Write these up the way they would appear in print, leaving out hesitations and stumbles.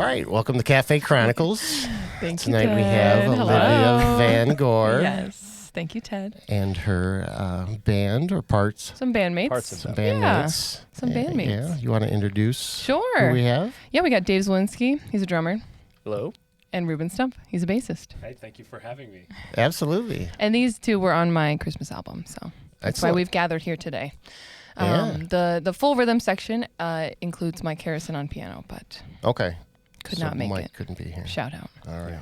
right, welcome to Cafe Chronicles. Thank you, Tonight Ted. we have Olivia Van Goor. Yes, thank you, Ted. And her band or parts. Some bandmates. Some bandmates. Some bandmates. Yeah, you want to introduce Sure. who we have? Yeah, we got Dave Zwolinski. He's a drummer. Hello. And Reuben Stump. He's a bassist. Hey, thank you for having me. Absolutely. And these two were on my Christmas album, so that's why we've gathered here today. The full rhythm section includes Mike Harrison on piano, but could not make Mike it. Couldn't be here. Shout out. All right.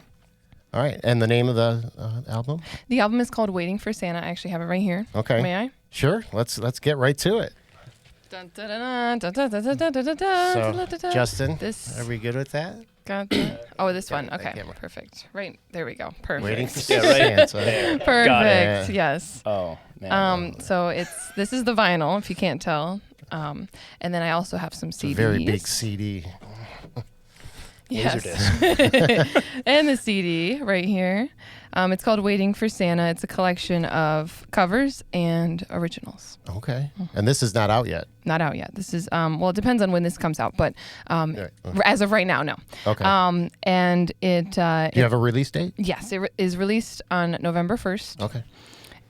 All right. And the name of the album? The album is called Waiting for Santa. I actually have it right here. Okay. May I? Sure. Let's get right to it. Dun, dun, dun, dun, dun, dun, dun, dun, dun, dun, dun, So, dun. Justin, This are we good with that? got the, oh, this one. that Okay, camera. perfect. Right there we go. Perfect. Waiting for right Santa. there. Perfect. Got it. Yes. Oh, man. So this is the vinyl, if you can't tell. And then I also have some It's a CDs. very big CD. Yes. Laserdisc. And the CD right here. It's called Waiting for Santa. It's a collection of covers and originals. Okay. And this is not out yet. Not out yet. This is well, it depends on when this comes out, but Right. as of right now, no. Okay. And it Do you have a release date? yes, it is released on November 1st. Okay.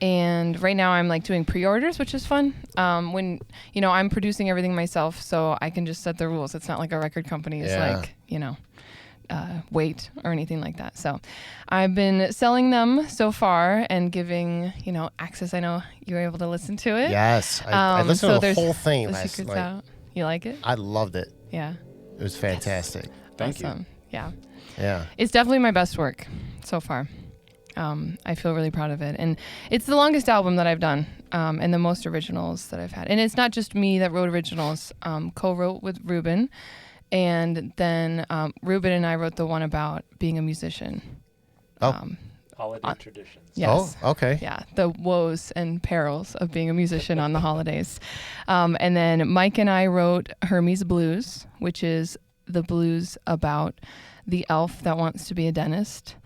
And right now I'm like doing pre-orders, which is fun. When, I'm producing everything myself, so I can just set the rules. It's not like a record company is like, wait or anything like that. So I've been selling them so far and giving, access. I know you were able to listen to it. Yes. I listened so to the there's whole thing The last secret's night. out. You like it? I loved it. Yeah. It was fantastic. Thank Awesome. Yeah. Yeah. It's definitely my best work so far. I feel really proud of it. And it's the longest album that I've done and the most originals that I've had. And it's not just me that wrote originals. Co-wrote with Reuben. And then Reuben and I wrote the one about being a musician. Holiday traditions. Yes. Oh, okay. Yeah, the woes and perils of being a musician on the holidays. And then Mike and I wrote Hermes Blues, which is the blues about the elf that wants to be a dentist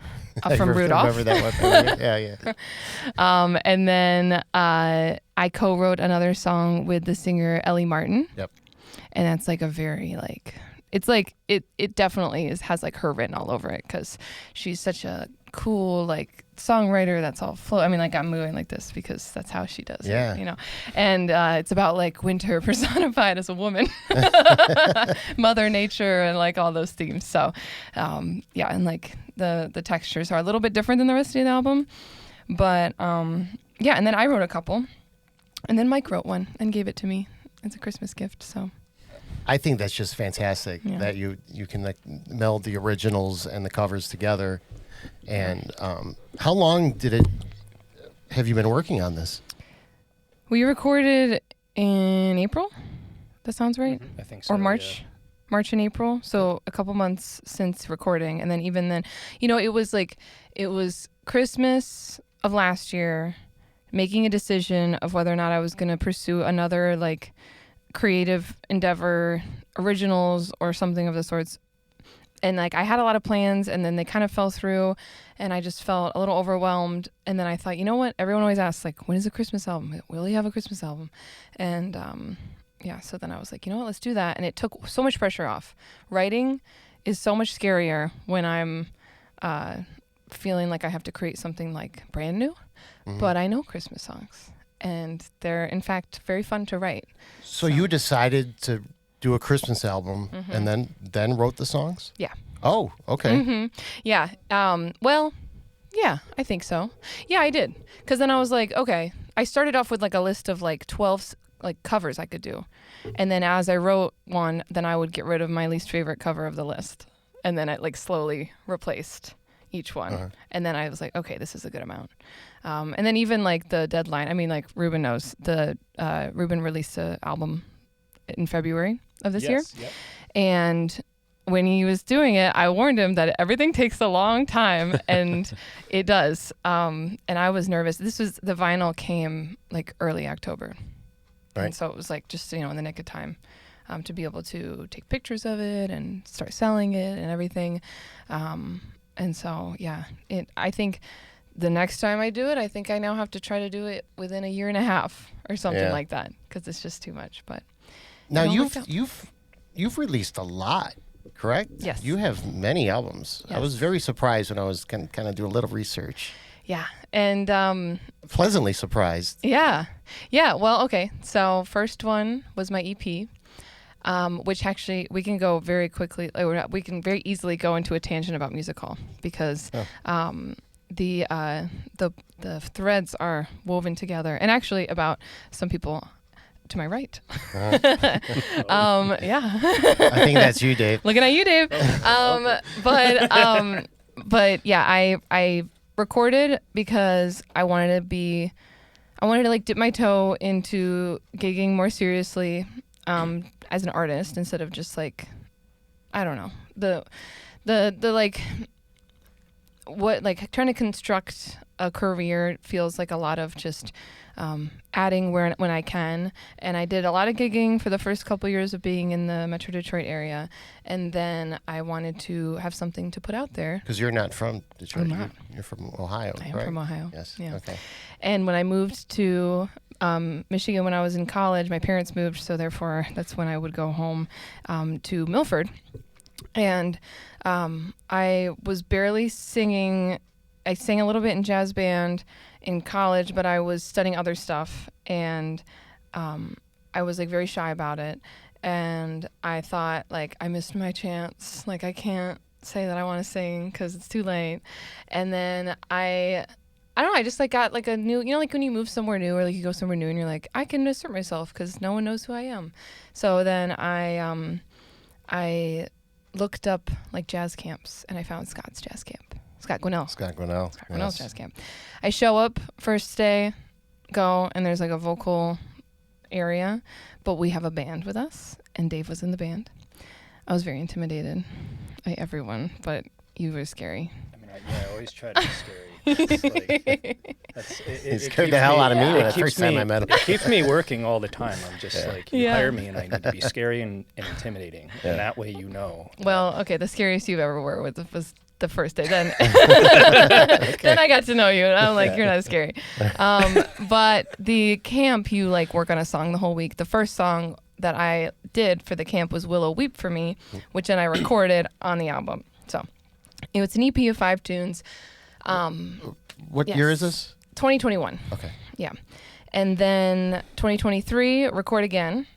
from Rudolph. Remember that one? Yeah. And then I co-wrote another song with the singer Ellie Martin. Yep. And that's like a very it's like it definitely has like her written all over it because she's such a cool songwriter that's all flow. I mean, I'm moving like this because that's how she does it, And it's about winter personified as a woman, Mother Nature, and all those themes. So, and the textures are a little bit different than the rest of the album, but and then I wrote a couple, and then Mike wrote one and gave it to me as a Christmas gift. So. I think that's just fantastic that you can meld the originals and the covers together. And how long have you been working on this? We recorded in April. That sounds right. Mm-hmm. I think so. Or March. Yeah. March and April. So a couple months since recording. And then even then, it was Christmas of last year, making a decision of whether or not I was going to pursue another creative endeavor, originals or something of the sorts. And I had a lot of plans and then they kind of fell through and I just felt a little overwhelmed. And then I thought, you know what? Everyone always asks when is a Christmas album? Will you have a Christmas album? And so then I was like, you know what? Let's do that. And it took so much pressure off. Writing is so much scarier when I'm feeling like I have to create something brand new. Mm-hmm. But I know Christmas songs. And they're, in fact, very fun to write. So you decided to do a Christmas album and then wrote the songs? Yeah. Oh, okay. Mm-hmm. Yeah. Yeah, I think so. Yeah, I did. Because then I was like, okay. I started off with a list of 12 covers I could do. And then as I wrote one, then I would get rid of my least favorite cover of the list. And then it slowly replaced each one. Uh-huh. And then I was like, okay, this is a good amount. And then even the deadline, I mean, Reuben knows, Reuben released an album in February of this year. Yep. And when he was doing it, I warned him that everything takes a long time, and it does. And I was nervous. The vinyl came early October. Right. And so it was just, in the nick of time to be able to take pictures of it and start selling it and everything. And so, I think the next time I do it, I think I now have to try to do it within a year and a half or something like that because it's just too much. But now you've released a lot correct? Yes. You have many albums. I Yes. was very surprised when I was kind of doing a little research. Yeah. And Pleasantly surprised. yeah. Yeah. Well, okay. So first one was my EP, which actually we can go very quickly. We can very easily go into a tangent about music hall because the threads are woven together, and actually about some people to my right. Yeah. I think that's you, Dave. Looking at you, Dave. But yeah, I recorded because I wanted to like dip my toe into gigging more seriously as an artist instead of just like, I don't know, the like what, like trying to construct a career feels like a lot of just adding when I can. And I did a lot of gigging for the first couple years of being in the Metro Detroit area. And then I wanted to have something to put out there. Because you're not from Detroit. I'm not. You're from Ohio, I am right? from Ohio. Yes. Yeah. Okay. And when I moved to Michigan when I was in college, my parents moved, so therefore that's when I would go home to Milford. And I was barely singing. I sang a little bit in jazz band in college, but I was studying other stuff, and I was like very shy about it. And I thought, like, I missed my chance. Like, I can't say that I want to sing because it's too late. And then I don't know, I just like got like a new, you know, like when you move somewhere new or like you go somewhere new and you're like, I can assert myself because no one knows who I am. So then I looked up like jazz camps, and I found Scott's jazz camp. Scott Gwinnell. Scott Gwinnell's Yes. Jazz camp. I show up first day, go, and there's like a vocal area, but we have a band with us, and Dave was in the band. I was very intimidated by everyone, but you were scary. I mean, I always try to be scary. It's like, He scared the hell out of me the first time I met him. It keeps me working all the time. I'm just like, you Yeah. hire me and I need to be scary and intimidating. Yeah. And that way you know. Well, okay, the scariest you've ever were was the first day. Then then I got to know you, and I'm like, you're not scary. But the camp, you like work on a song the whole week. The first song that I did for the camp was Willow Weep for Me, which then I recorded on the album. So it's an EP of 5 tunes. What year is this? 2021. Okay. Yeah. And then 2023, record again.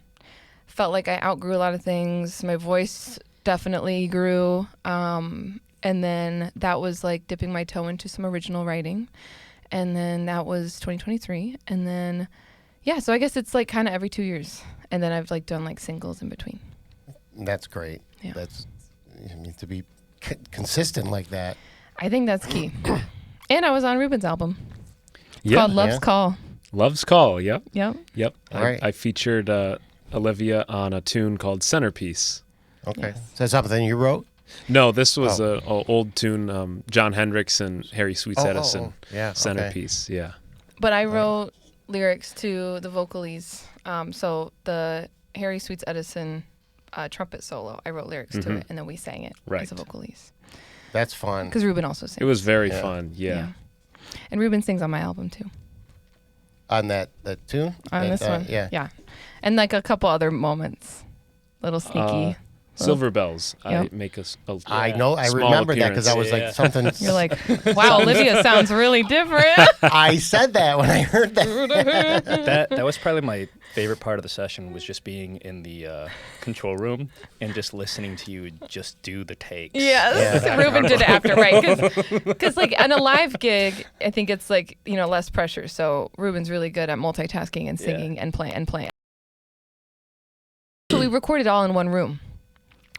Felt like I outgrew a lot of things. My voice definitely grew. And then that was like dipping my toe into some original writing. And then that was 2023. And then, yeah, so I guess it's like kind of every 2 years. And then I've like done like singles in between. That's great. Yeah. That's, I mean, to be consistent like that. I think that's key. And I was on Reuben's album. It's called Love's Call. Love's Call. Yep. Yep. Yep. All right. I featured Olivia on a tune called Centerpiece. Okay. Yes. So that's something you wrote? No, this was a old tune, John Hendricks and Harry Sweets Edison. Yeah. Okay. Centerpiece. Yeah. But I wrote lyrics to the vocalese. So the Harry Sweets Edison trumpet solo, I wrote lyrics to it, and then we sang it as a vocalese. That's fun. Because Reuben also sings. It was very fun. Yeah. And Reuben sings on my album too. On that tune? On this one. Yeah. Yeah. And like a couple other moments. Little sneaky. Silver Bells. Yep. I make a I know. I small remember that because I was appearance. like something. You're like, wow, Olivia sounds really different. I said that when I heard that. That was probably my favorite part of the session, was just being in the control room and just listening to you just do the takes. Yes. Yeah. Reuben did it after, right? Because like on a live gig, I think it's like, you know, less pressure. So Reuben's really good at multitasking and singing and playing. So we recorded all in one room,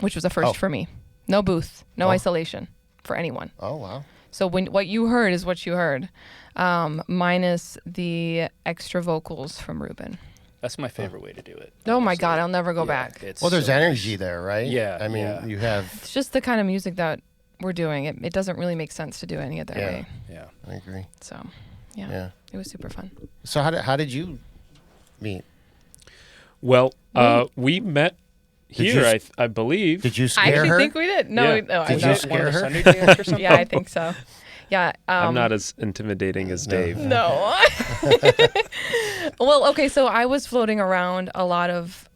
which was a first for me. No booth, no isolation for anyone. Oh, wow. So what you heard is what you heard, minus the extra vocals from Reuben. That's my favorite way to do it. Oh my honestly. God, I'll never go back. It's Well, there's so energy there, right? Yeah, I mean, yeah. you have. It's just the kind of music that we're doing. It doesn't really make sense to do any other way. Yeah. I agree. So, yeah, Yeah. it was super fun. So how did you meet? Well, we met Did here, you- I believe. Did you I scare actually her? think we did. No, Yeah. no, Did I you don't. scare her? Sunday dance or something? Yeah, I think so. Yeah. I'm not as intimidating as No. Dave. No. Well, okay, so I was floating around a lot of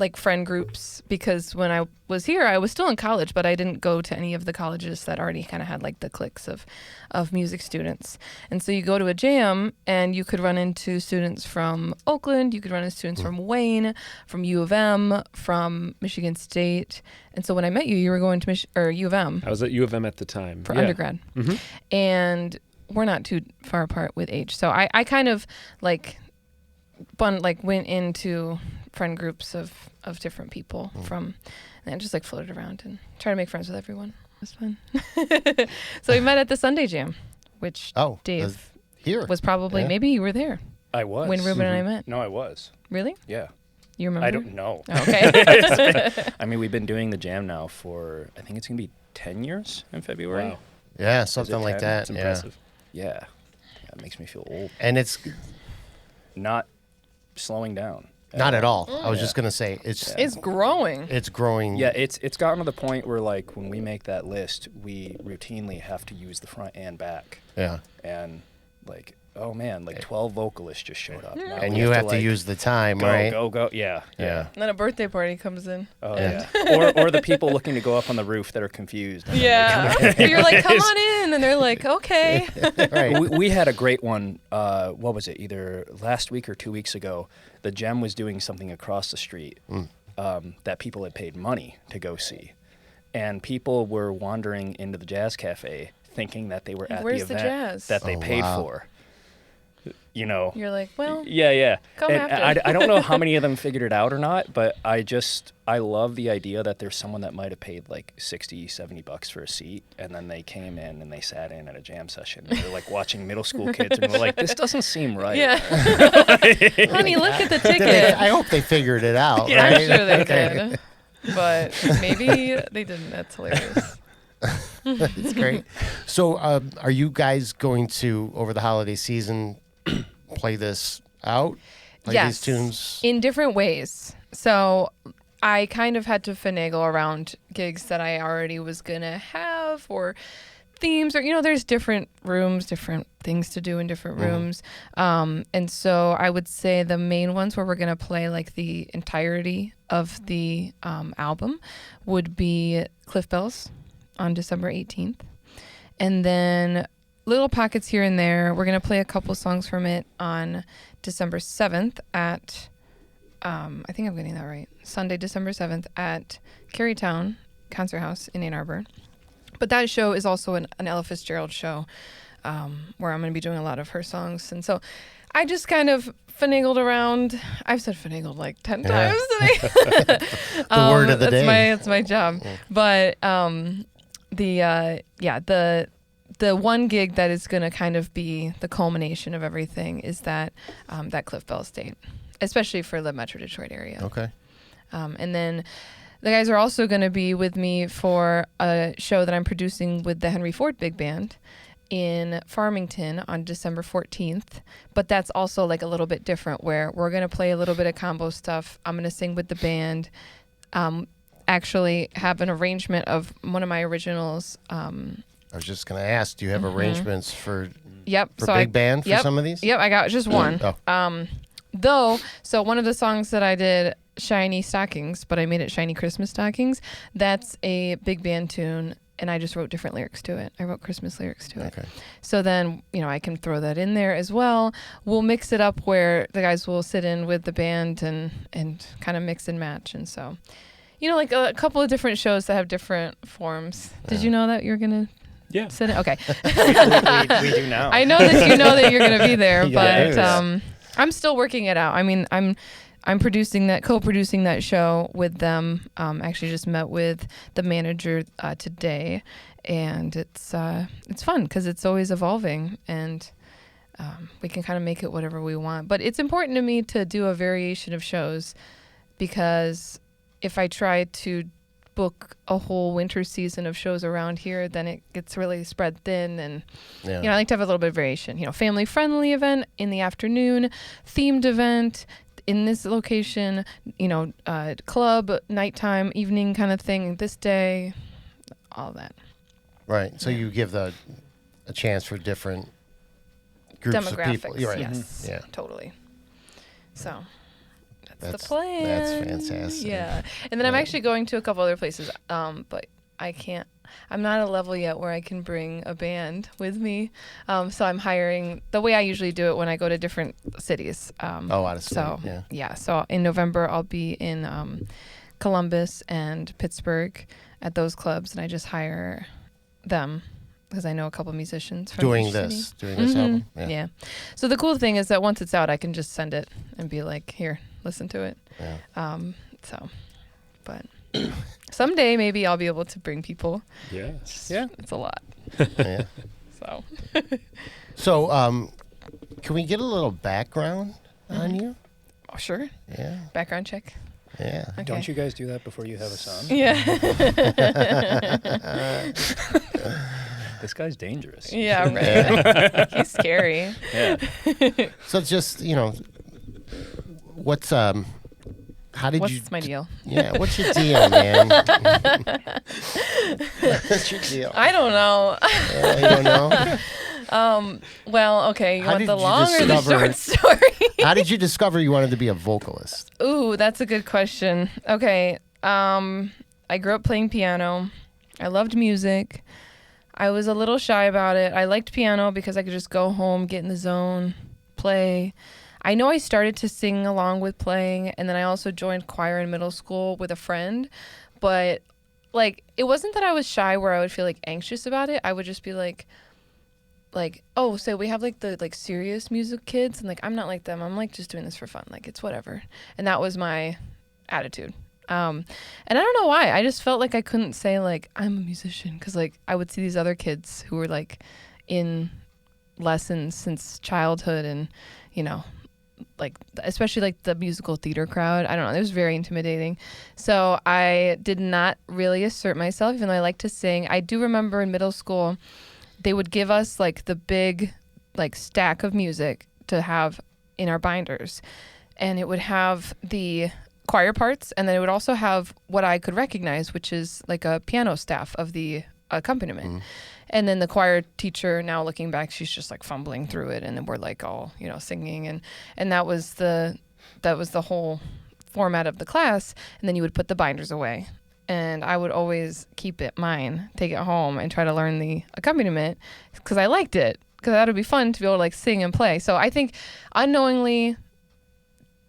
like friend groups, because when I was here, I was still in college, but I didn't go to any of the colleges that already kind of had like the cliques of music students. And so you go to a jam and you could run into students from Oakland, you could run into students from Wayne, from U of M, from Michigan State. And so when I met you, you were going to U of M. I was at U of M at the time. For undergrad. Mm-hmm. And we're not too far apart with age. So I kind of went into friend groups of different people and just like floated around and try to make friends with everyone. It was fun. So we met at the Sunday Jam, which Dave here was probably, maybe you were there I was. when Reuben and I met. No, I was. Really? Yeah. You remember? I don't know. Oh, okay. I mean, we've been doing the jam now for, I think it's going to be 10 years in February. Wow. Yeah, something like 10? that. That's impressive. Yeah. It makes me feel old. And it's Not slowing down. not at all. I was just going to say, It's growing. it's growing. Yeah, it's gotten to the point where, like, when we make that list, we routinely have to use the front and back. Yeah. And, like, oh, man, like 12 vocalists just showed up. Now And we you have to like, use the time, go, right? go. Yeah. Yeah. And then a birthday party comes in. Oh, Yeah. yeah. or the people looking to go up on the roof that are confused. And Yeah. You're like, come on in. And they're like, okay. Right. we had a great one. What was it? Either last week or 2 weeks ago. The Gem was doing something across the street that people had paid money to go see, and people were wandering into the jazz cafe thinking that they were at Where's the the event jazz? that they paid wow. for. You know. You're like, well, Yeah. come And after. I don't know how many of them figured it out or not, but I love the idea that there's someone that might have paid like $60-$70 for a seat, and then they came in and they sat in at a jam session. And they're like watching middle school kids, and we're like, this doesn't seem right. yeah. Honey, look at the ticket. I hope they figured it out. Yeah, right? I'm sure they Okay. did. But maybe they didn't. That's hilarious. It's great. So, are you guys going to, over the holiday season, play this out? Play Yes. these tunes? In different ways. So I kind of had to finagle around gigs that I already was going to have, or themes, or, there's different rooms, different things to do in different rooms. And so I would say the main ones where we're going to play like the entirety of the album would be Cliff Bells on December 18th. And then little pockets here and there. We're going to play a couple songs from it on December 7th at, I think I'm getting that right, Sunday, December 7th at Carytown Concert House in Ann Arbor. But that show is also an Ella Fitzgerald show where I'm going to be doing a lot of her songs. And so I just kind of finagled around. I've said finagled like 10 times today. The word of the day. That's my job. But the one gig that is going to kind of be the culmination of everything is that Cliff Bells date, especially for the Metro Detroit area. Okay. And then the guys are also going to be with me for a show that I'm producing with the Henry Ford Big Band in Farmington on December 14th. But that's also like a little bit different, where we're going to play a little bit of combo stuff. I'm going to sing with the band. Actually have an arrangement of one of my originals. I was just going to ask, do you have arrangements for Yep. big band for some of these? Yep, I got just one. Oh. So one of the songs that I did, Shiny Stockings, but I made it Shiny Christmas Stockings, that's a big band tune, and I just wrote different lyrics to it. I wrote Christmas lyrics to it. Okay. So then, I can throw that in there as well. We'll mix it up where the guys will sit in with the band and kind of mix and match. And so, like a couple of different shows that have different forms. Did you know that you're going to Yeah. sit in? Okay. we do now. I know that you know that you're going to be there, Yeah. but I'm still working it out. I mean, I'm co-producing that show with them. Actually just met with the manager today, and it's fun because it's always evolving, and we can kind of make it whatever we want. But it's important to me to do a variation of shows, because if I try to book a whole winter season of shows around here, then it gets really spread thin. And Yeah. I like to have a little bit of variation. Family friendly event in the afternoon, themed event in this location, club, nighttime, evening kind of thing this day, all that. Right. So you give a chance for different groups of Demographics, people. You're right. yes, Yeah. totally. So the plan. That's fantastic. Yeah. And then I'm actually going to a couple other places, but I can't. I'm not at a level yet where I can bring a band with me. So I'm hiring the way I usually do it when I go to different cities. Out of state. So yeah. So in November I'll be in Columbus and Pittsburgh at those clubs, and I just hire them because I know a couple musicians from doing each this city. album. Yeah. So the cool thing is that once it's out, I can just send it and be like, here, listen to it. Yeah. But someday maybe I'll be able to bring people. Yeah. It's a lot. Yeah. So. Can we get a little background on you? Oh, sure. Yeah. Background check. Yeah. Okay. Don't you guys do that before you have a son? Yeah. This guy's dangerous. Yeah, right. He's scary. Yeah. So just, what's how did you? What's my deal? Yeah, what's your deal, man? What's your deal? I don't know. Yeah, you don't know? Well, okay. You How want did the you long or the discover- short story? How did you discover you wanted to be a vocalist? Ooh, that's a good question. Okay. I grew up playing piano. I loved music. I was a little shy about it. I liked piano because I could just go home, get in the zone, play. I know I started to sing along with playing, and then I also joined choir in middle school with a friend. But, it wasn't that I was shy where I would feel, anxious about it. I would just be like, oh, so we have, the, serious music kids, and, I'm not like them. I'm, just doing this for fun. It's whatever. And that was my attitude. And I don't know why. I just felt like I couldn't say, I'm a musician. Because, I would see these other kids who were, in lessons since childhood and, especially the musical theater crowd. I don't know. It was very intimidating. So I did not really assert myself, even though I like to sing. I do remember in middle school, they would give us the big stack of music to have in our binders. And it would have the choir parts, and then it would also have what I could recognize, which is a piano staff of the accompaniment. Mm. And then the choir teacher, now looking back, she's just fumbling through it, and then we're all singing, and that was the whole format of the class. And then you would put the binders away, and I would always keep mine, take it home, and try to learn the accompaniment because I liked it, because that would be fun to be able to sing and play. So I think unknowingly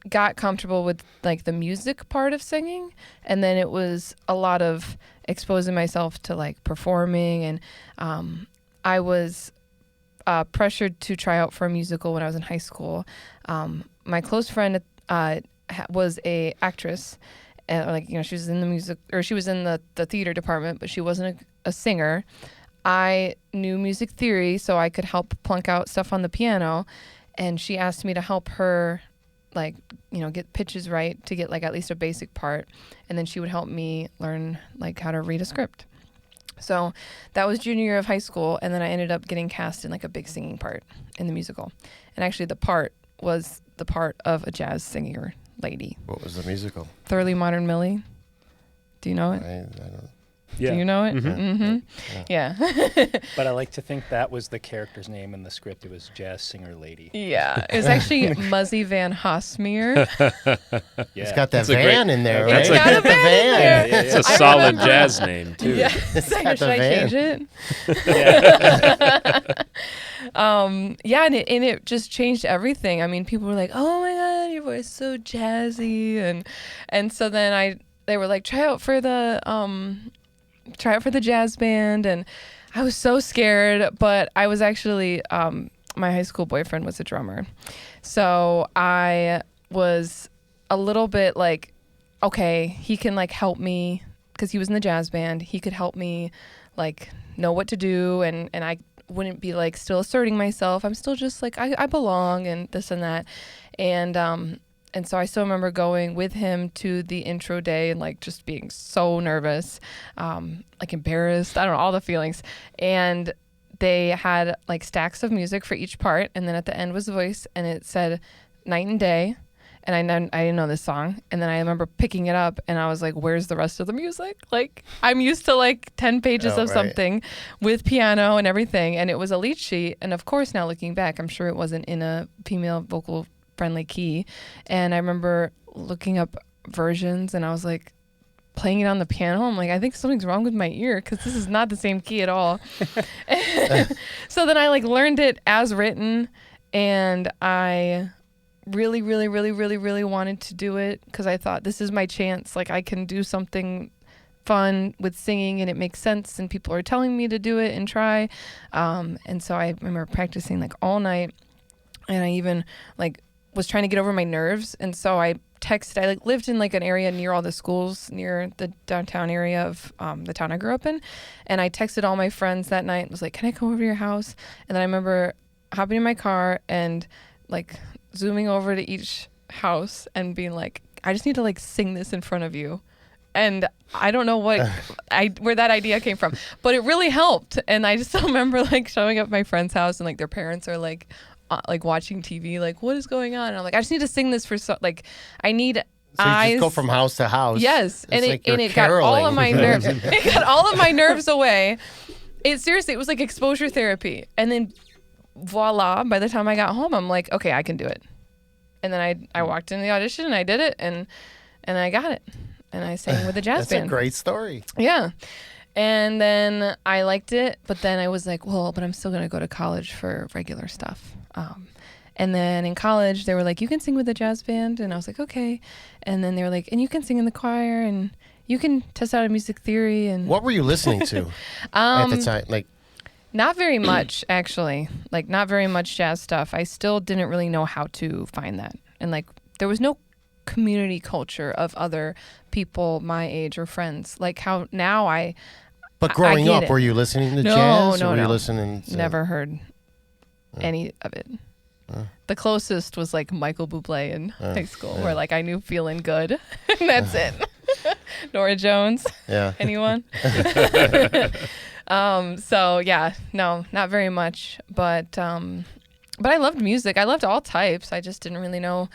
got comfortable with the music part of singing, and then it was a lot of exposing myself to performing, and I was pressured to try out for a musical when I was in high school. My close friend was a actress, and she was in the music, or she was in the theater department, but she wasn't a singer. I knew music theory, so I could help plunk out stuff on the piano, and she asked me to help her get pitches right to get at least a basic part, and then she would help me learn how to read a script. So that was junior year of high school, and then I ended up getting cast in a big singing part in the musical. And actually the part was the part of a jazz singer lady. What was the musical? Thoroughly Modern Millie. Do you know it? I don't. Yeah. Do you know it? Mm-hmm. Mm-hmm. Yeah. But I like to think that was the character's name in the script. It was Jazz Singer Lady. Yeah. It was actually Muzzy Van Hosmeer. Yeah. It's got that van in there, right? It's got a van in there. It's a solid jazz name, too. Yeah. Should I change it? Yeah. And it just changed everything. I mean, people were like, "Oh my God, your voice is so jazzy," and so then they were like, try out for the jazz band, and I was so scared, but I was actually my high school boyfriend was a drummer, so I was a little bit okay, he can help me because he was in the jazz band. He could help me know what to do, and I wouldn't be still asserting myself. I'm still just I belong and this and that, and so I still remember going with him to the intro day and just being so nervous, embarrassed. I don't know, all the feelings. And they had stacks of music for each part. And then at the end was the voice, and it said Night and Day. And I didn't know this song. And then I remember picking it up, and I was like, where's the rest of the music? I'm used to 10 pages of something with piano and everything. And it was a lead sheet. And of course, now looking back, I'm sure it wasn't in a female vocal friendly key. And I remember looking up versions, and I was like playing it on the piano. I'm like, I think something's wrong with my ear because this is not the same key at all. So then I like learned it as written, and I really, really, really, really, really wanted to do it because I thought this is my chance. Like I can do something fun with singing and it makes sense and people are telling me to do it and try. And so I remember practicing like all night, and I even like was trying to get over my nerves. And so I like lived in like an area near all the schools near the downtown area of the town I grew up in. And I texted all my friends that night and was like, can I come over to your house? And then I remember hopping in my car and like zooming over to each house and being like, I just need to like sing this in front of you. And I don't know where that idea came from, but it really helped. And I just still remember like showing up at my friend's house and like their parents are like watching TV, like what is going on? And I'm like, I just need to sing this for I need So eyes. you just go from house to house. Yes, It's and like it you're got all caroling. of my nerves. It got all of my nerves away. It was like exposure therapy. And then voila, by the time I got home, I'm like, okay, I can do it. And then I walked in the audition and I did it and I got it. And I sang with the jazz That's band. a great story. Yeah. And then I liked it, but then I was like, well, but I'm still going to go to college for regular stuff. And then in college, they were like, you can sing with the jazz band. And I was like, okay. And then they were like, and you can sing in the choir and you can test out a music theory. And What were you listening to at the time? Like, not very much, actually. Like, not very much jazz stuff. I still didn't really know how to find that. And like, there was no community culture of other people my age or friends. Like how now but growing get up, it. were you listening to No, jazz? no, or were you no. listening to... never heard any of it. The closest was like Michael Bublé in high school, where like I knew Feeling Good, and that's it. Nora Jones. Yeah. Anyone? So yeah, no, not very much, but I loved music. I loved all types. I just didn't really know.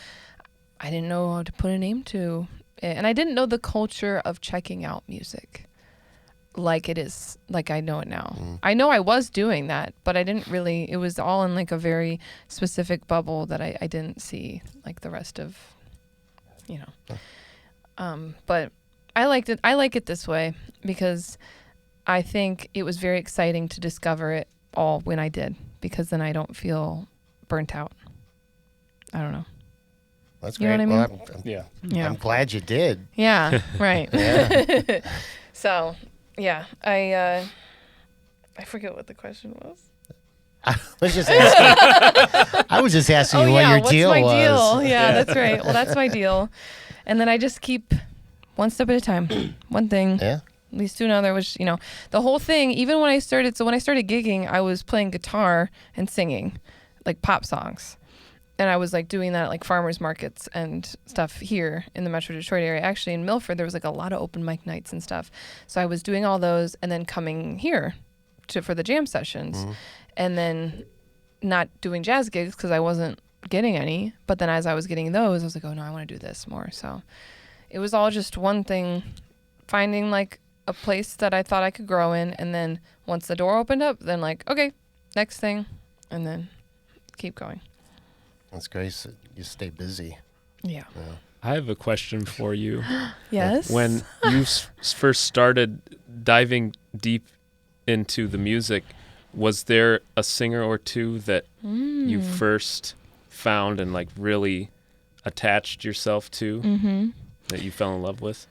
I didn't know how to put a name to it, and I didn't know the culture of checking out music like it is, like I know it now. I know I was doing that, but I didn't really. It was all in like a very specific bubble that I didn't see like the rest of, you know. But I liked it. I like it this way because I think it was very exciting to discover it all when I did, because then I don't feel burnt out. I don't know. That's You know great. what I mean? Well, Yeah. Yeah. I'm glad you did. Yeah, right. Yeah. So, yeah, I forget what the question was. I was just asking, I was just asking you what your what's deal my was. deal? Yeah, that's right. Well, that's my deal. And then I just keep one step at a time, one thing. Yeah. Leads to another, which, you know, the whole thing, even when I started gigging, I was playing guitar and singing like pop songs. And I was like doing that at like farmers markets and stuff here in the Metro Detroit area. Actually, in Milford, there was like a lot of open mic nights and stuff. So I was doing all those and then coming here for the jam sessions, and then not doing jazz gigs because I wasn't getting any. But then as I was getting those, I was like, oh no, I want to do this more. So it was all just one thing, finding like a place that I thought I could grow in. And then once the door opened up, then like, okay, next thing. And then keep going. That's great. So you stay busy. Yeah. I have a question for you. Yes. When you first started diving deep into the music, was there a singer or two that you first found and like really attached yourself to, that you fell in love with?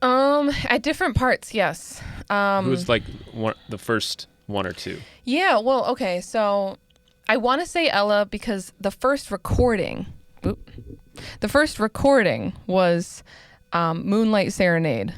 At different parts, yes. Who was like the first one or two? Yeah, well, okay, so I want to say Ella because the first recording was Moonlight Serenade.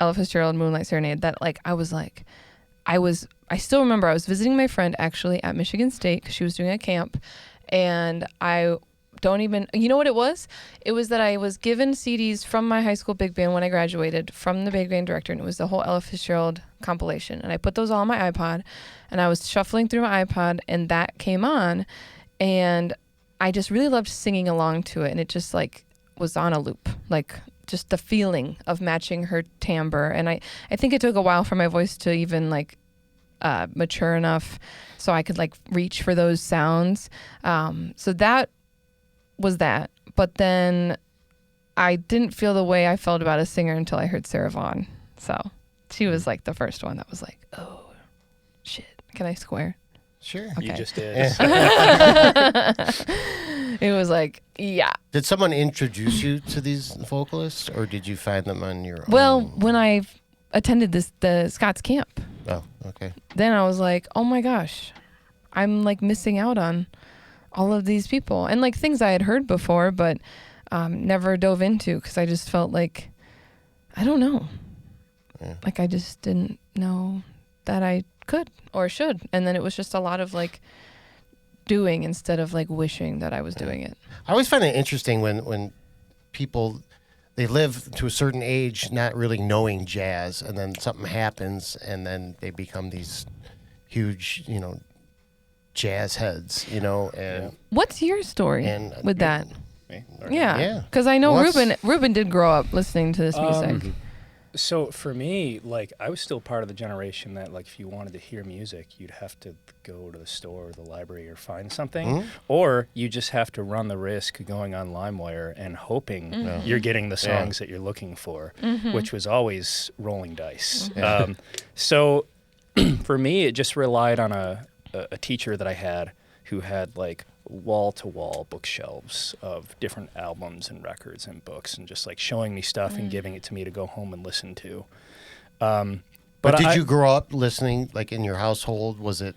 Ella Fitzgerald, Moonlight Serenade. That like I still remember I was visiting my friend actually at Michigan State because she was doing a camp, and you know what it was? It was that I was given CDs from my high school big band when I graduated from the big band director, and it was the whole Ella Fitzgerald compilation. And I put those all on my iPod, and I was shuffling through my iPod, and that came on, and I just really loved singing along to it, and it just like was on a loop, like just the feeling of matching her timbre. And I think it took a while for my voice to even like mature enough so I could like reach for those sounds. So that was that. But then I didn't feel the way I felt about a singer until I heard Sarah Vaughan. So she was like the first one that was like, oh, shit. Can I swear? Sure. Okay. You just did. It was like, yeah. Did someone introduce you to these vocalists, or did you find them on your own? Well, when I attended the Scots camp, Oh, okay. then I was like, oh my gosh, I'm like missing out on all of these people and like things I had heard before, but never dove into because I just felt like, I don't know. Yeah. Like I just didn't know that I could or should. And then it was just a lot of like doing instead of like wishing that I was doing it. I always find it interesting when people, they live to a certain age not really knowing jazz, and then something happens, and then they become these huge, jazz heads, and What's your story And, with that? Me? Yeah. Yeah. Because I know Well, that's- Reuben did grow up listening to this music. So for me, like, I was still part of the generation that, like, if you wanted to hear music, you'd have to go to the store or the library or find something, Mhm. or you just have to run the risk of going on LimeWire and hoping you're getting the songs that you're looking for, which was always rolling dice. So for me, it just relied on a teacher that I had who had, like, wall-to-wall bookshelves of different albums and records and books, and just like showing me stuff and giving it to me to go home and listen to. But did you grow up listening, like in your household? Was it?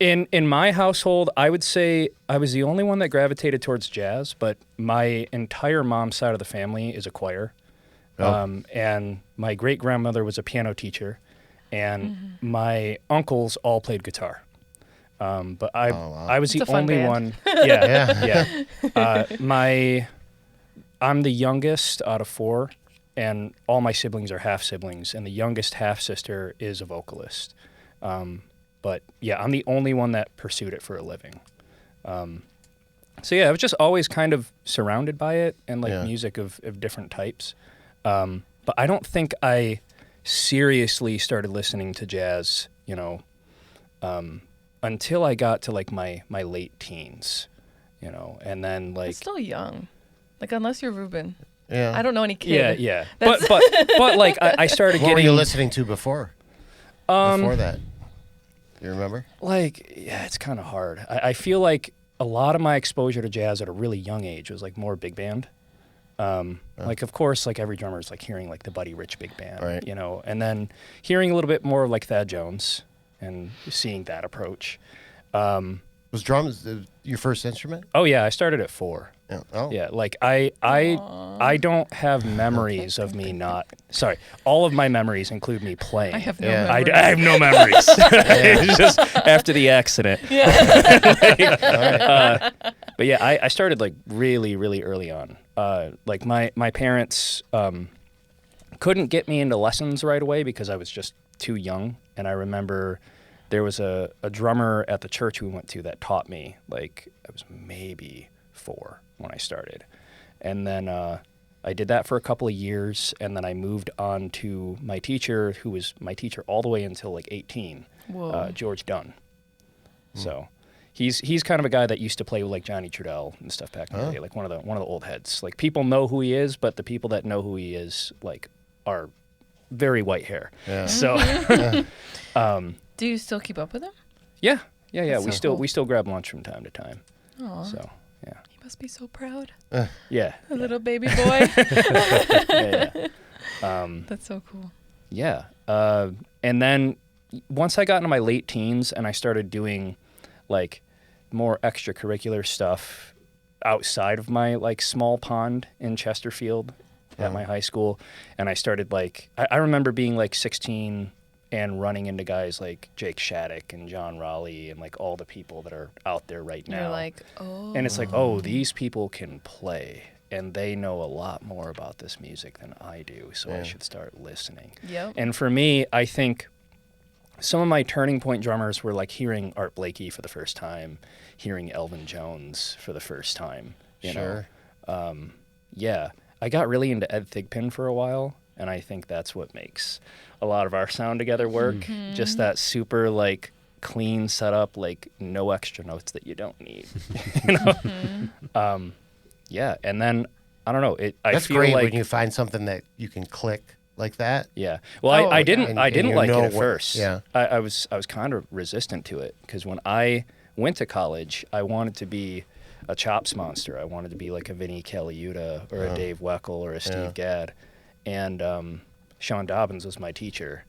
In my household, I would say I was the only one that gravitated towards jazz, but my entire mom's side of the family is a choir. Oh. And my great-grandmother was a piano teacher, and my uncles all played guitar. But I was It's the a fun only band. one. Yeah. I'm the youngest out of 4, and all my siblings are half siblings, and the youngest half sister is a vocalist. But yeah, I'm the only one that pursued it for a living. So yeah, I was just always kind of surrounded by it and like music of different types. But I don't think I seriously started listening to jazz, until I got to like my late teens, and then like It's still young. Like unless you're Reuben. Yeah. I don't know any kid. yeah. But like I started What were getting you listening to before? Before that, you remember? like it's kind of hard. I feel like a lot of my exposure to jazz at a really young age was like more big band. Like of course, like every drummer is like hearing like the Buddy Rich big band, Right. and then hearing a little bit more of like Thad Jones and seeing that approach. Was drums your first instrument? Oh yeah, I started at 4. Yeah. Oh. Yeah, like I don't have memories of me not. Sorry, all of my memories include me playing. I have no Yeah. memory. I have no memories. It's just after the accident. But yeah, I started like really, really early on. Like my parents couldn't get me into lessons right away because I was just too young. And I remember there was a drummer at the church we went to that taught me. Like I was maybe 4 when I started. And then I did that for a couple of years, and then I moved on to my teacher, who was my teacher all the way until like 18, Whoa. George Dunn. So he's kind of a guy that used to play with like Johnny Trudell and stuff back in the day, like one of the old heads. Like people know who he is, but the people that know who he is like are very white hair. Yeah. So Do you still keep up with him? yeah. That's We so still cool. we still grab lunch from time to time. Aw. So yeah. He must be so proud. Yeah. A little baby boy. Yeah. That's so cool. Yeah. And then once I got into my late teens and I started doing like more extracurricular stuff outside of my like small pond in Chesterfield at my high school, and I started like I remember being like 16 and running into guys like Jake Shattuck and John Raleigh and like all the people that are out there right now. You're like, oh. And it's like, oh, these people can play and they know a lot more about this music than I do, so I should start listening. Yep. And for me, I think some of my turning point drummers were like hearing Art Blakey for the first time, hearing Elvin Jones for the first time. You know? Yeah. I got really into Ed Thigpen for a while, and I think that's what makes a lot of our sound together work. Just that super like clean setup, like no extra notes that you don't need. You know? Yeah. And then I don't know. That's feel great like, when you find something that you can click like that. Yeah. Well, I didn't And like you it know at what- first. yeah. I was kind of resistant to it because when I went to college, I wanted to be a chops monster. I wanted to be like a Vinnie Caliuta or a Dave Weckl or a Steve Gadd. And Sean Dobbins was my teacher.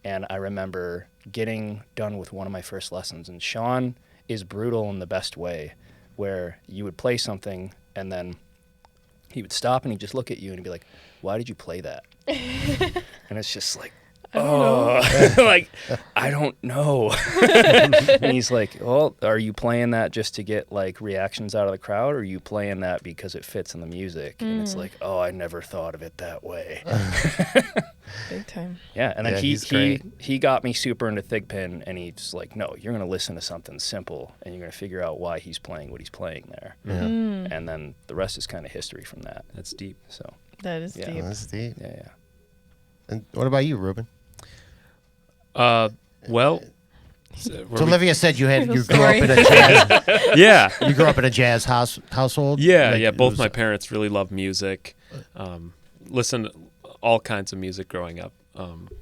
And I remember getting done with one of my first lessons. And Sean is brutal in the best way, where you would play something and then he would stop and he'd just look at you and he'd be like, "Why did you play that?" And it's just like, like, I don't know. And he's like, "Well, are you playing that just to get like reactions out of the crowd, or are you playing that because it fits in the music?" And it's like, "Oh, I never thought of it that way." Big time. Yeah, and then Yeah, he's great. he got me super into Thigpen, and he's like, "No, you're going to listen to something simple, and you're going to figure out why he's playing what he's playing there." Yeah. And then the rest is kind of history from that. That's deep. So That is Yeah. deep. That's deep. yeah. And what about you, Reuben? Well, So Olivia said you grew up Sorry. in a jazz. yeah. You grew up in a jazz household. Yeah, Like, yeah. it Both was- my parents really loved music. Listened to all kinds of music growing up,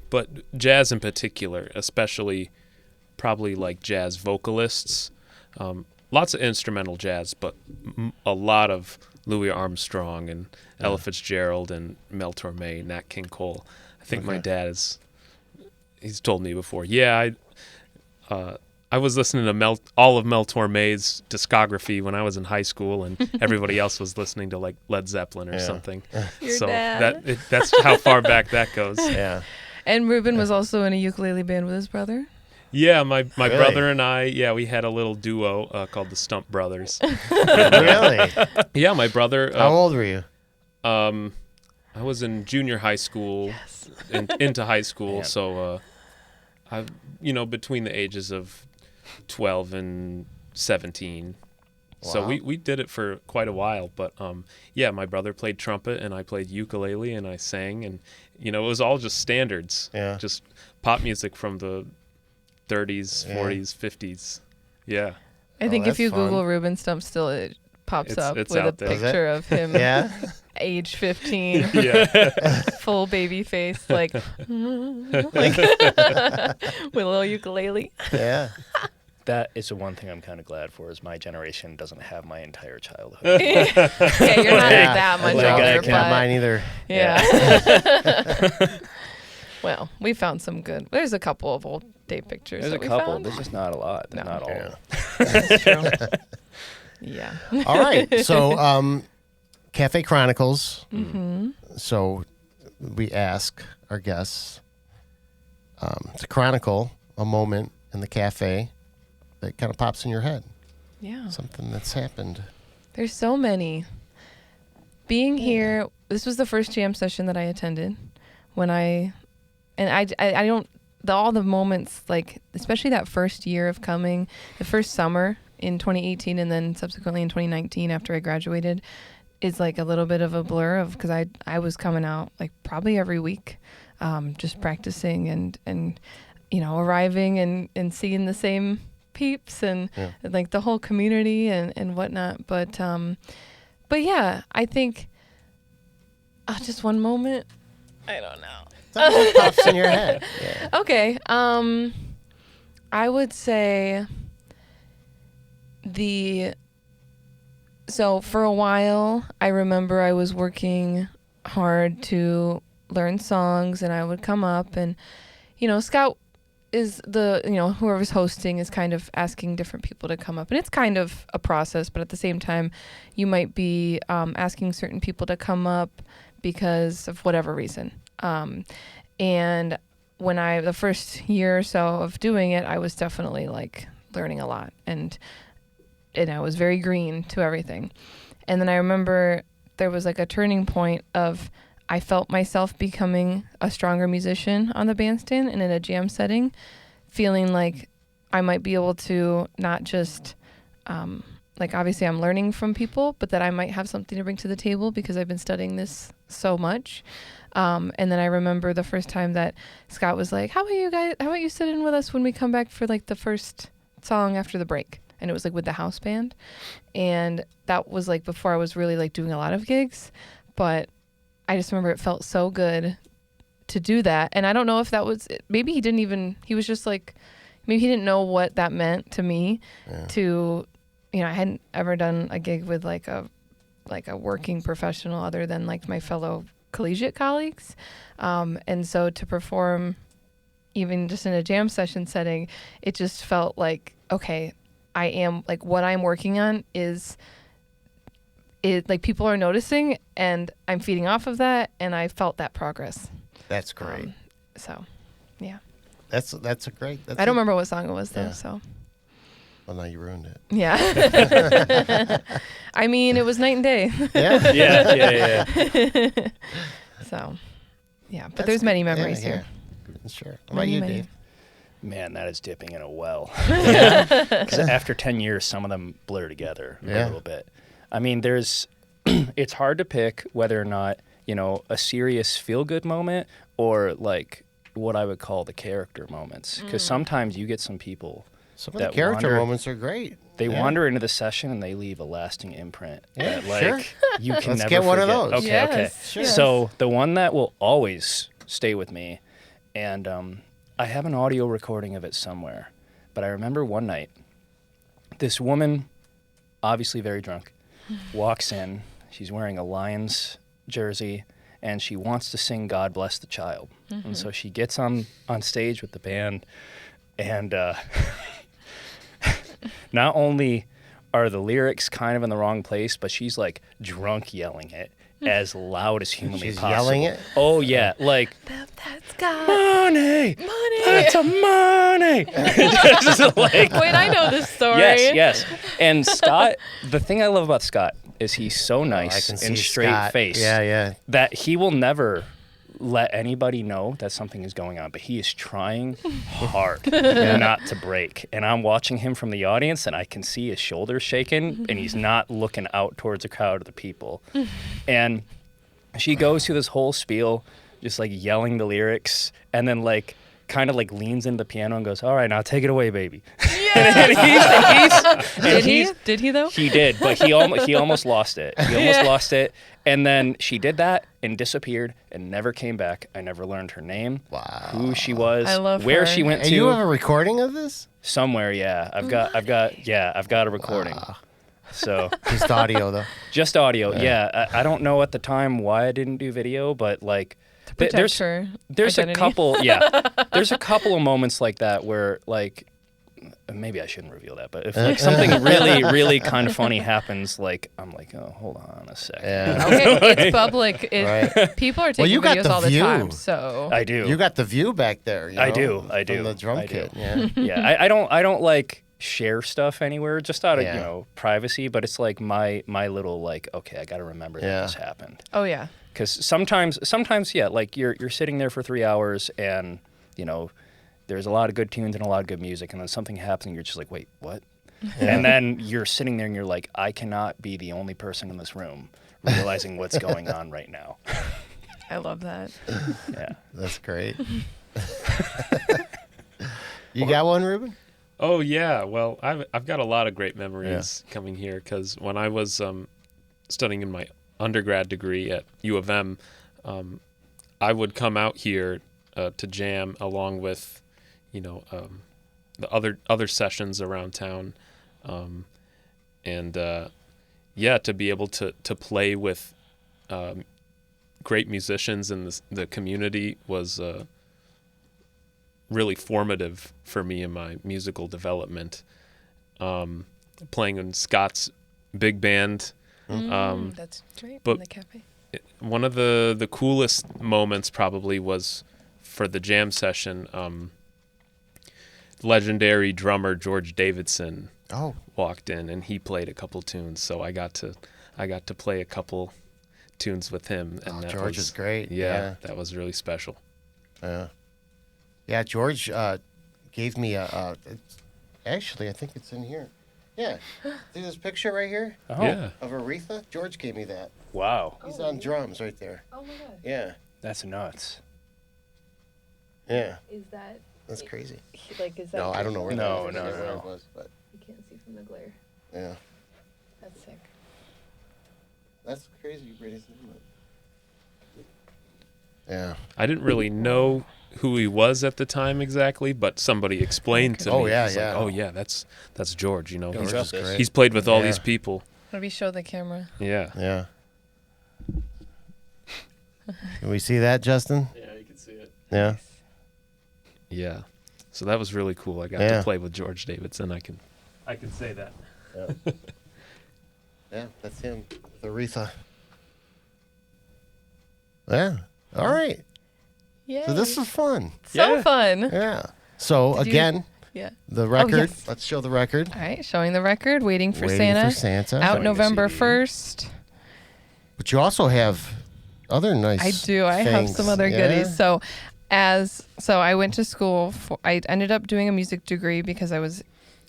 but jazz in particular, especially probably like jazz vocalists. Lots of instrumental jazz, but a lot of Louis Armstrong and Ella Fitzgerald and Mel Torme, Nat King Cole. I think my dad he's told me before. Yeah, I was listening to all of Mel Torme's discography when I was in high school, and everybody else was listening to like Led Zeppelin or something. Your So dad. that's how far back that goes. Yeah. And Reuben was also in a ukulele band with his brother. Yeah, my Really? brother and I, we had a little duo called the Stump Brothers. Really? Yeah, my brother. How old were you? I was in junior high school, into high school, Man. so I, between the ages of 12 and 17. So Wow. we did it for quite a while, but my brother played trumpet and I played ukulele and I sang, and it was all just standards, just pop music from the 30s, 40s, 50s. Yeah. I think if that's you fun. Google Reuben Stump, still it pops It's- up it's with a out there. Does it? picture of him, Yeah. age 15, Yeah. full baby face, like with a little ukulele. Yeah. That is the one thing I'm kind of glad for, is my generation doesn't have my entire childhood. Okay, you're not Yeah. that much Like, I older, can't Not but mine either. yeah. Well, we found some good. There's a couple of old day pictures. There's a that we couple. found. There's just not a lot. They're No. not all. Yeah. That's true. Yeah. All right. So, Cafe Chronicles. Mm-hmm. So, we ask our guests to chronicle a moment in the cafe that kind of pops in your head. Yeah. Something that's happened. There's so many. Being here, this was the first jam session that I attended. I don't, all the moments, like, especially that first year of coming, the first summer in 2018 and then subsequently in 2019 after I graduated, is like a little bit of a blur of, because I was coming out like probably every week, just practicing and arriving and seeing the same peeps and like the whole community and whatnot. But yeah, I think just one moment. I don't know. Something that pops in your head. Yeah. Okay. I would say so for a while, I remember I was working hard to learn songs, and I would come up and, Scout is whoever's hosting is kind of asking different people to come up, and it's kind of a process, but at the same time, you might be asking certain people to come up because of whatever reason. And when the first year or so of doing it, I was definitely like learning a lot, and I was very green to everything. And then I remember there was like a turning point of, I felt myself becoming a stronger musician on the bandstand and in a jam setting, feeling like I might be able to not just, like obviously I'm learning from people, but that I might have something to bring to the table because I've been studying this so much. And then I remember the first time that Scott was like, how about you sit in with us when we come back for like the first song after the break? And it was like with the house band. And that was like before I was really like doing a lot of gigs. but I just remember it felt so good to do that. And I don't know if that was, maybe he was just like, maybe he didn't know what that meant to me. To, you know, I hadn't ever done a gig with like a working professional other than like my fellow collegiate colleagues. And so to perform even just in a jam session setting, it just felt like, okay, I am like, what I'm working on is like people are noticing and I'm feeding off of that. And I felt that progress. That's great. So, yeah. That's a great. I don't remember what song it was though. So. Well, now you ruined it. Yeah. I mean, it was night and day. Yeah. Yeah. So, yeah. But there's many memories here. Sure. What about you, Dave? Man, that is dipping in a well. Because after 10 years, some of them blur together a little bit. I mean, it's hard to pick whether or not, you know, a serious feel-good moment or like what I would call the character moments. Because sometimes you get some people some of the character moments are great. They wander into the session and they leave a lasting imprint that like you can Let's never get one forget. of those. Okay, Yes, okay. sure. So the one that will always stay with me, and I have an audio recording of it somewhere, but I remember one night, this woman, obviously very drunk, walks in. She's wearing a Lions jersey, and she wants to sing "God Bless the Child." And so she gets on stage with the band, and not only are the lyrics kind of in the wrong place, but she's like drunk yelling it as loud as humanly She's possible. yelling it? Oh, yeah. Like, That's God. money! Money! That's a money! Just like, Wait, I know this story. yes. And Scott, the thing I love about Scott is he's so nice I can see and straight Scott. face Yeah. that he will never let anybody know that something is going on, but he is trying hard not to break. And I'm watching him from the audience, and I can see his shoulders shaking, and he's not looking out towards a crowd of the people. And she goes through this whole spiel, just like yelling the lyrics, and then like kind of like leans into the piano and goes, "All right, now take it away, baby." Did he though? He did, but he almost lost it. He almost lost it. And then she did that and disappeared and never came back. I never learned her name, who she was, I love where her. she went And to. you have a recording of this? Somewhere, yeah. I've got a recording. Wow. So Just audio, though. just audio. Yeah. I don't know at the time why I didn't do video, but like Protect her there's identity. a couple there's a couple of moments like that where like maybe I shouldn't reveal that, but if like something really, really kind of funny happens, like I'm like, oh, hold on a second. Yeah. Okay, it's public. Right. People are Well, taking you got videos the all the view. time. So I do. You got the view back there. You I know, do. From the drum I do. kit. Yeah. Yeah. I don't like share stuff anywhere just out of Yeah. privacy, but it's like my little like, okay, I got to remember that this happened. oh yeah. Because sometimes like you're sitting there for 3 hours and there's a lot of good tunes and a lot of good music, and then something happens and you're just like, wait, what? And then you're sitting there and you're like, I cannot be the only person in this room realizing what's going on right now. I love that. Yeah. That's great. You got one, Reuben? Oh yeah, well I've got a lot of great memories coming here because when I was studying in my undergrad degree at U of M, I would come out here to jam along with the other sessions around town, and to be able to play with great musicians in the community was really formative for me in my musical development. Playing in Scott's big band. That's great. but- In the cafe. One of the coolest moments probably was for the jam session. Legendary drummer George Davidson walked in and he played a couple tunes, so I got to play a couple tunes with him. And that George is great. Yeah, that was really special. Yeah, George gave me actually, I think it's in here. Yeah. See this picture right here Oh. Yeah. of Aretha? George gave me that. Wow. He's on drums right there. Oh my god. Yeah. That's nuts. Yeah. Is that That's crazy. like is that? No, I don't know where No, that is. no, I don't know where no. it was, but You can't see from the glare. yeah. That's sick. That's crazy, Brady's name. Yeah. I didn't really know who he was at the time exactly, but somebody explained to me. Oh, yeah, It's like, yeah. oh yeah, that's George. You know, George he's is great. he's played with all Yeah. these people. Maybe show the camera. Yeah. Yeah. Can we see that, Justin? Yeah, you can see it. Yeah. Yeah. So that was really cool. I got Yeah. to play with George Davidson. I can say that. Yeah, that's him with Aretha. Yeah. All right. Yeah. So this is fun. so Yeah. fun. Yeah. So Did you- again, Yeah. the record. yes. Let's show the record. All right, showing the record, Waiting for Waiting Santa. for Santa. Out Showing the November CD. 1st. But you also have other nice. I do. I have things. some other Yeah? goodies. So I went to school I ended up doing a music degree because I was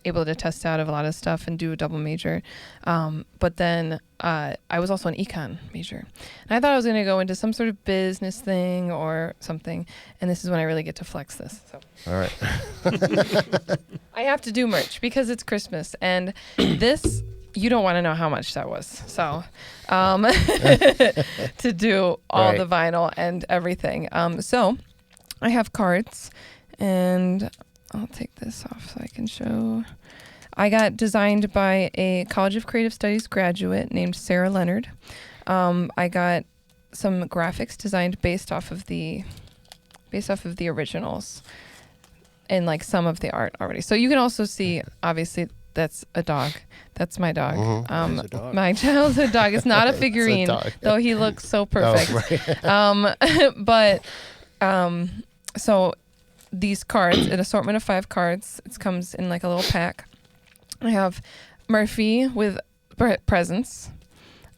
able to test out of a lot of stuff and do a double major. But then I was also an econ major. And I thought I was going to go into some sort of business thing or something. And this is when I really get to flex this. So All right. I have to do merch because it's Christmas. And this, you don't want to know how much that was. So to do all Right. the vinyl and everything. So I have cards, and I'll take this off so I can show. I got designed by a College of Creative Studies graduate named Sarah Leonard. I got some graphics designed based off of the originals and like some of the art already. So you can also see, obviously, that's a dog. That's my dog. Mhm. It's a dog. My childhood dog. It's not a It's a figurine, dog. though he looks so Oh, perfect. right. So these cards, an assortment of 5 cards. It comes in like a little pack. I have Murphy with presents.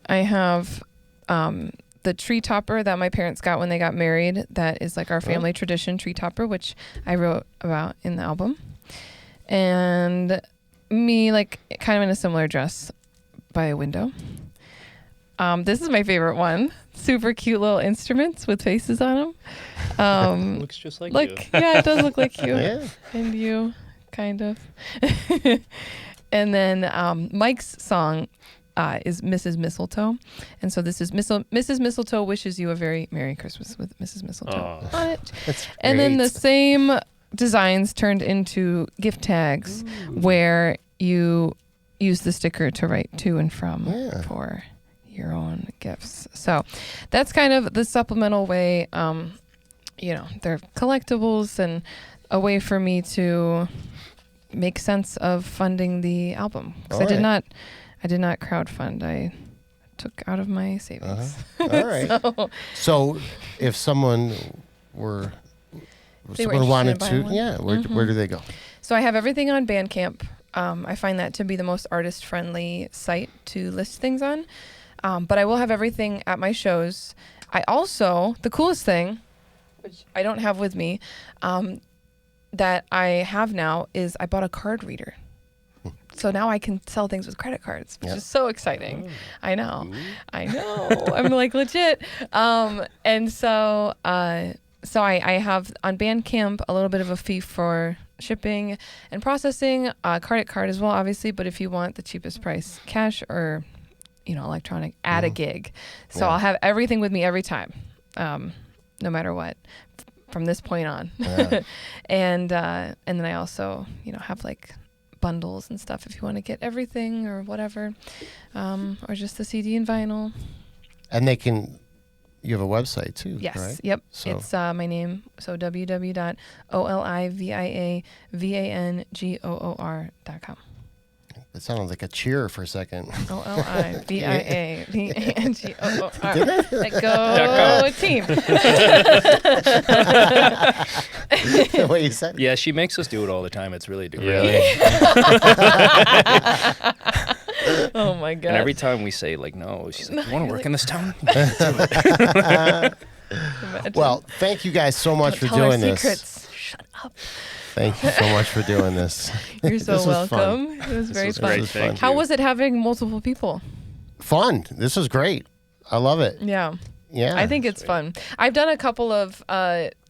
I have the tree topper that my parents got when they got married. That is like our family tradition, tree topper, which I wrote about in the album. And me, like, kind of in a similar dress by a window. This is my favorite one. Super cute little instruments with faces on them. Looks just like Look, you. yeah, it does look like you. Yeah. And you, kind of. And then Mike's song is Mrs. Mistletoe. And so this is Mrs. Mistletoe wishes you a very Merry Christmas with Mrs. Mistletoe Oh. on it. That's And then the great. same designs turned into gift tags where you use the sticker to write to and from Yeah. for your own gifts. So that's kind of the supplemental way. They're collectibles and a way for me to make sense of funding the album. 'Cause I did Alright. not crowdfund. I took out of my savings. All right. So, So, if someone were, They were someone wanted interested in to, buying one? yeah, where do they go? So I have everything on Bandcamp. I find that to be the most artist-friendly site to list things on. But I will have everything at my shows. I also, the coolest thing, which I don't have with me, that I have now is I bought a card reader. So now I can sell things with credit cards, which Yeah. is so exciting. I know. I'm like legit. And so I have on Bandcamp a little bit of a fee for shipping and processing, credit card as well, obviously. But if you want the cheapest price, cash or electronic, at a gig. So Yeah. I'll have everything with me every time, no matter what, from this point on. Yeah. And then I also have like bundles and stuff if you want to get everything or whatever, or just the CD and vinyl. And you have a website too, Yes. right? Yep. So- It's my name. So www.oliviavangoor.com. It sounded like a cheer for a second. OLIVIAVANGOOR. Did it? Like, go team. The way you said it. Yeah, she makes us do it all the time. It's really Really? Oh my god. And every time we say like no, she's like, "You want to work in this town?" Imagine. Well, thank you guys so much Don't for tell our doing this. secrets. Shut up. Thank you so much for doing this. You're so This was fun. welcome. It was very was fun. great. This was Thank fun. How was it having multiple people? Fun. This is great. I love it. Yeah. Yeah. I think it's fun. I've done a couple of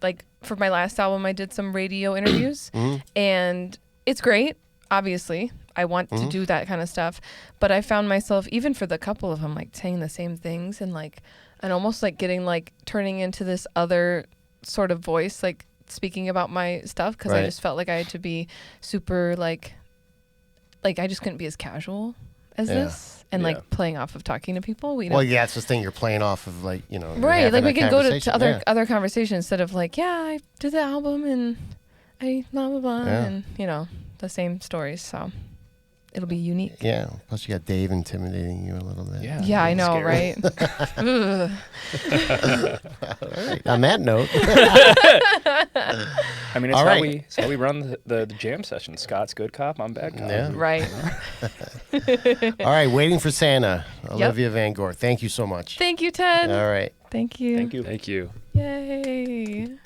like for my last album I did some radio interviews and it's great, obviously. I want to do that kind of stuff, but I found myself even for the couple of them like saying the same things and like and almost like getting like turning into this other sort of voice, like speaking about my stuff, because I Right. just felt like I had to be super like I just couldn't be as casual as Yeah. this, and Yeah. like playing off of talking to people. You know? Well, yeah, it's the thing. You're playing off of like, you know, you're Right, having like we a can go to conversation. other Yeah. other conversations instead of like, yeah, I did the album and I blah blah blah, Yeah. and you know the same stories. So it'll be unique. Yeah. Plus, you got Dave intimidating you a little bit. Yeah. Yeah, I know, Scary. right? Ugh. All right. On that note, I mean, it's All how right. it's how we run the jam session. Scott's good cop, I'm bad cop. Yeah. Right. all right. Waiting for Santa, Olivia Van Goor. Thank you so much. Thank you, Ted. All right. Thank you. Thank you. Thank you. Yay.